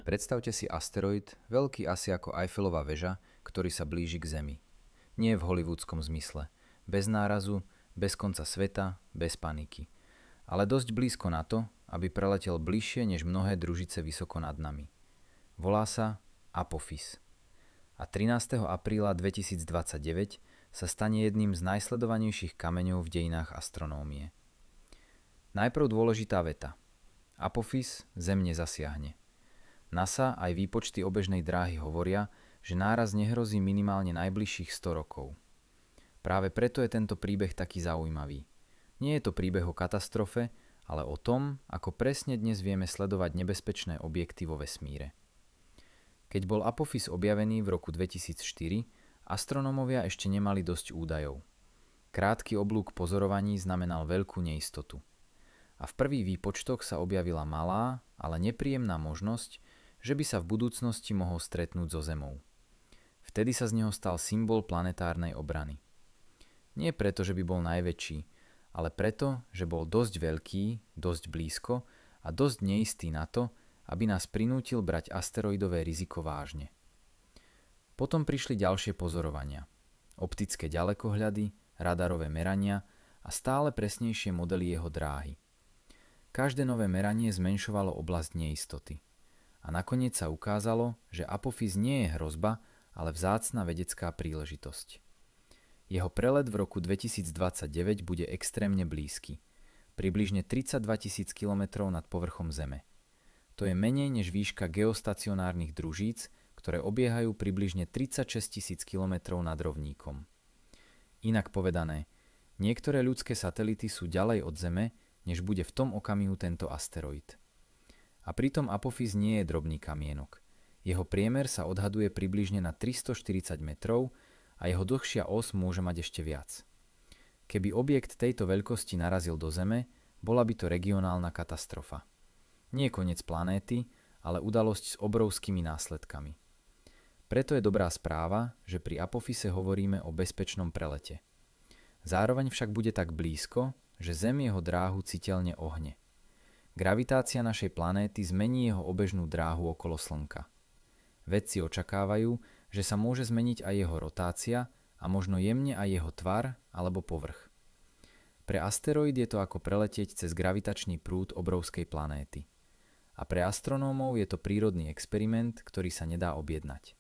Predstavte si asteroid, veľký asi ako Eiffelova väža, ktorý sa blíži k Zemi. Nie v hollywoodskom zmysle. Bez nárazu, bez konca sveta, bez paniky. Ale dosť blízko na to, aby preletel bližšie než mnohé družice vysoko nad nami. Volá sa Apophis. A 13. apríla 2029 sa stane jedným z najsledovanejších kameňov v dejinách astronómie. Najprv dôležitá veta. Apophis Zem nezasiahne. NASA aj výpočty obežnej dráhy hovoria, že náraz nehrozí minimálne najbližších 100 rokov. Práve preto je tento príbeh taký zaujímavý. Nie je to príbeh o katastrofe, ale o tom, ako presne dnes vieme sledovať nebezpečné objekty vo vesmíre. Keď bol Apophis objavený v roku 2004, astronómovia ešte nemali dosť údajov. Krátky oblúk pozorovaní znamenal veľkú neistotu. A v prvých výpočtoch sa objavila malá, ale nepríjemná možnosť, že by sa v budúcnosti mohol stretnúť so Zemou. Vtedy sa z neho stal symbol planetárnej obrany. Nie preto, že by bol najväčší, ale preto, že bol dosť veľký, dosť blízko a dosť neistý na to, aby nás prinútil brať asteroidové riziko vážne. Potom prišli ďalšie pozorovania. Optické ďalekohľady, radarové merania a stále presnejšie modely jeho dráhy. Každé nové meranie zmenšovalo oblasť neistoty. A nakoniec sa ukázalo, že Apophis nie je hrozba, ale vzácna vedecká príležitosť. Jeho prelet v roku 2029 bude extrémne blízky. Približne 32 000 km nad povrchom Zeme. To je menej než výška geostacionárnych družíc, ktoré obiehajú približne 36 000 km nad rovníkom. Inak povedané, niektoré ľudské satelity sú ďalej od Zeme, než bude v tom okamihu tento asteroid. A pritom Apophis nie je drobný kamienok. Jeho priemer sa odhaduje približne na 340 metrov a jeho dlhšia os môže mať ešte viac. Keby objekt tejto veľkosti narazil do Zeme, bola by to regionálna katastrofa. Nie koniec planéty, ale udalosť s obrovskými následkami. Preto je dobrá správa, že pri Apophise hovoríme o bezpečnom prelete. Zároveň však bude tak blízko, že Zem jeho dráhu citeľne ohne. Gravitácia našej planéty zmení jeho obežnú dráhu okolo Slnka. Vedci očakávajú, že sa môže zmeniť aj jeho rotácia a možno jemne aj jeho tvar alebo povrch. Pre asteroid je to ako preletieť cez gravitačný prúd obrovskej planéty. A pre astronómov je to prírodný experiment, ktorý sa nedá objednať.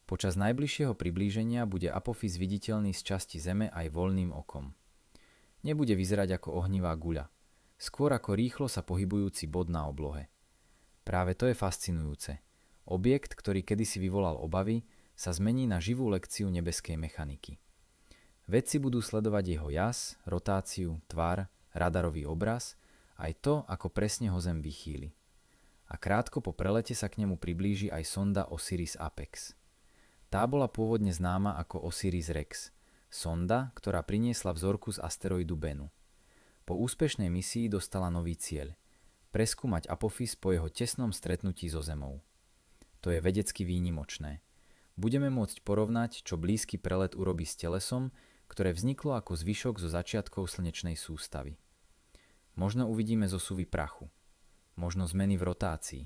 Počas najbližšieho priblíženia bude Apophis viditeľný z časti Zeme aj voľným okom. Nebude vyzerať ako ohnivá guľa, skôr ako rýchlo sa pohybujúci bod na oblohe. Práve to je fascinujúce. Objekt, ktorý kedysi vyvolal obavy, sa zmení na živú lekciu nebeskej mechaniky. Vedci budú sledovať jeho jas, rotáciu, tvar, radarový obraz, aj to, ako presne ho Zem vychýli. A krátko po prelete sa k nemu priblíži aj sonda OSIRIS-APEX. Tá bola pôvodne známa ako OSIRIS-REx, sonda, ktorá priniesla vzorku z asteroidu Bennu. Po úspešnej misii dostala nový cieľ – preskúmať Apophis po jeho tesnom stretnutí so Zemou. To je vedecky výnimočné. Budeme môcť porovnať, čo blízky prelet urobí s telesom, ktoré vzniklo ako zvyšok zo začiatkov slnečnej sústavy. Možno uvidíme zosuvy prachu, možno zmeny v rotácii,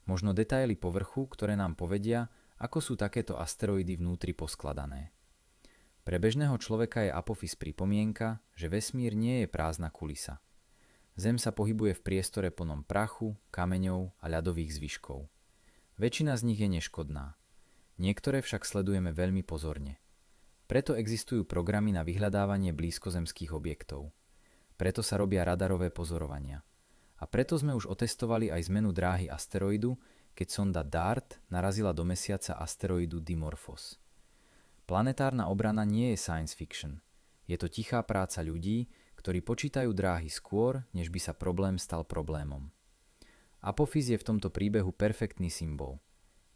možno detaily povrchu, ktoré nám povedia, ako sú takéto asteroidy vnútri poskladané. Pre bežného človeka je Apophis pripomienka, že vesmír nie je prázdna kulisa. Zem sa pohybuje v priestore plnom prachu, kameňov a ľadových zvyškov. Väčšina z nich je neškodná. Niektoré však sledujeme veľmi pozorne. Preto existujú programy na vyhľadávanie blízkozemských objektov. Preto sa robia radarové pozorovania. A preto sme už otestovali aj zmenu dráhy asteroidu, keď sonda DART narazila do mesiaca asteroidu Dimorphos. Planetárna obrana nie je science fiction. Je to tichá práca ľudí, ktorí počítajú dráhy skôr, než by sa problém stal problémom. Apophis je v tomto príbehu perfektný symbol.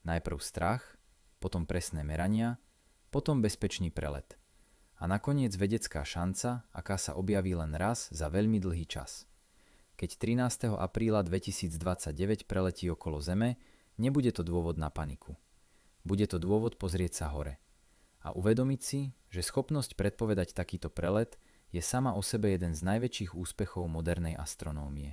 Najprv strach, potom presné merania, potom bezpečný prelet. A nakoniec vedecká šanca, aká sa objaví len raz za veľmi dlhý čas. Keď 13. apríla 2029 preletí okolo Zeme, nebude to dôvod na paniku. Bude to dôvod pozrieť sa hore. A uvedomiť si, že schopnosť predpovedať takýto prelet je sama o sebe jeden z najväčších úspechov modernej astronómie.